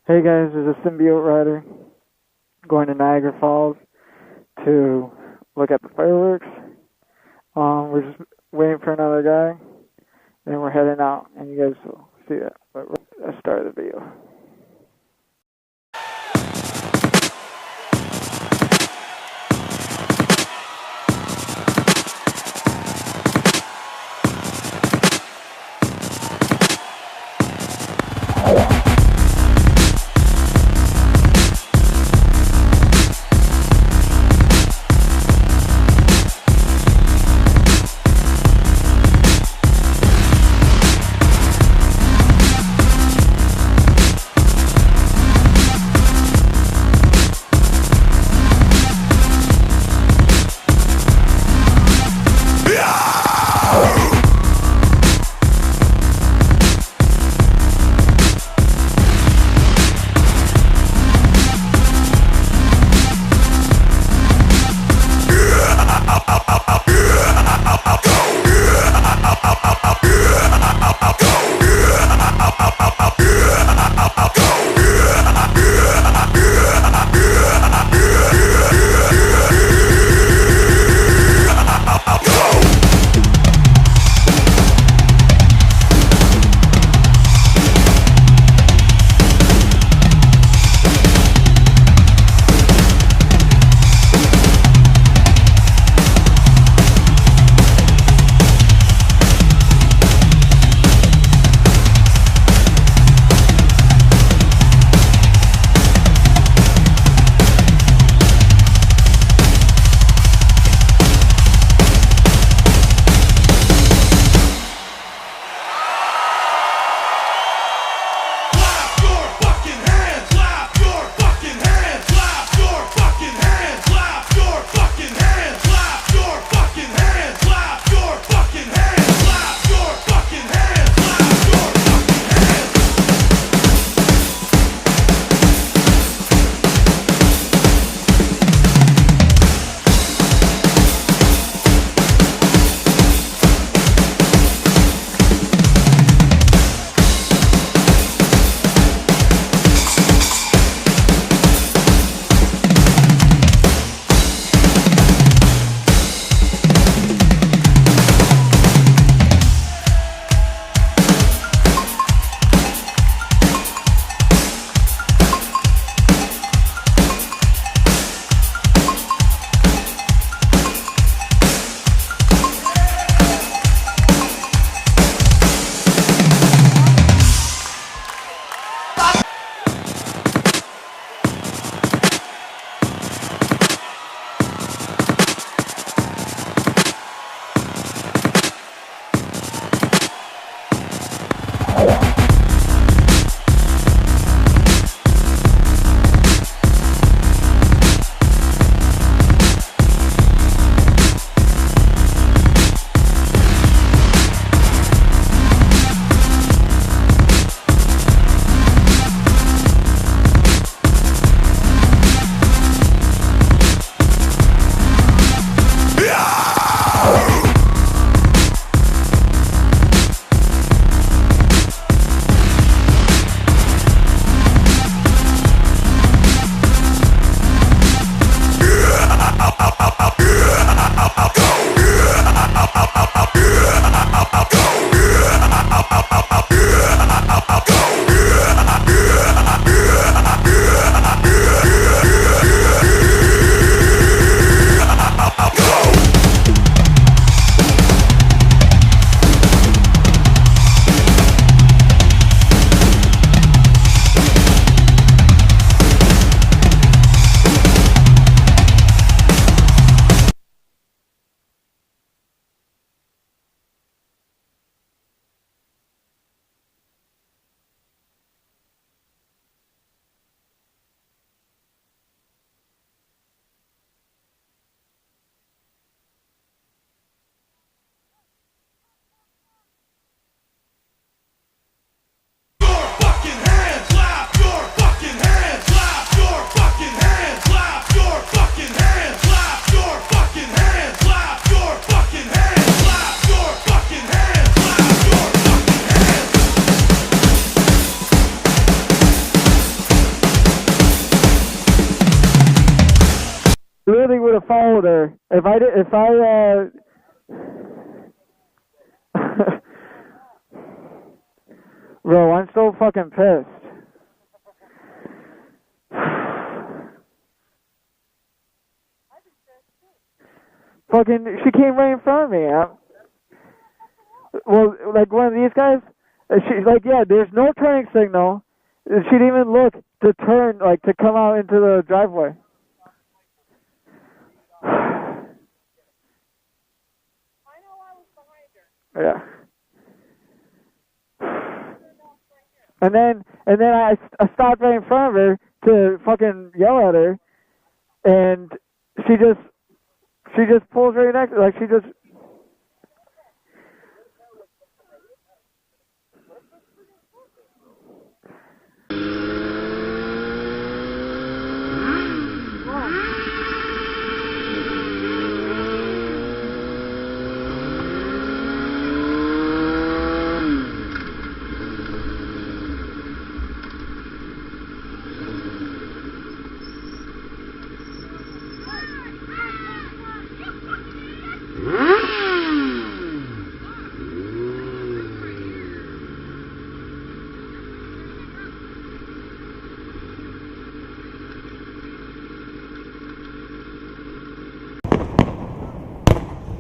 Hey guys, there's a symbiote rider going to Niagara Falls to look at the fireworks. We're just waiting for another guy, and we're heading out, and you guys will see that. But let's start the video. literally would have followed her. Bro, I'm so fucking pissed. Fucking, she came right in front of me. Well, like one of these guys, she's like, yeah, there's no turning signal. She didn't even look to turn, like, to come out into the driveway. Yeah. And then I stopped right in front of her to fucking yell at her, and she just pulls right next, like she just.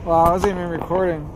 Wow, I wasn't even recording.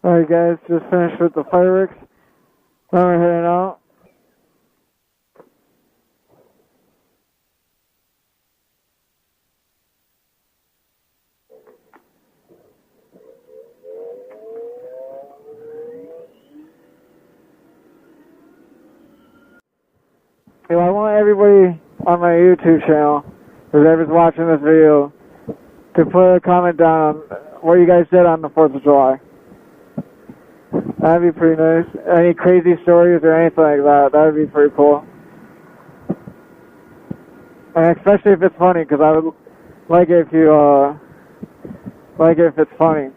Alright guys, just finished with the fireworks. Now we're heading out. Well, I want everybody on my YouTube channel, whoever's watching this video, to put a comment down on what you guys did on the 4th of July. That'd be pretty nice. Any crazy stories or anything like that, that'd be pretty cool. And especially if it's funny, because I would like it if you, like it if it's funny.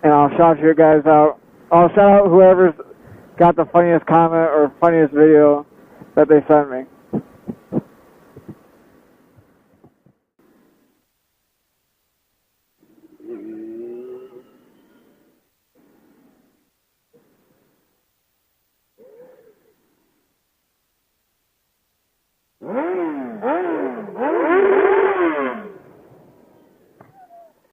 And I'll shout you guys out. I'll shout out whoever's got the funniest comment or funniest video that they sent me.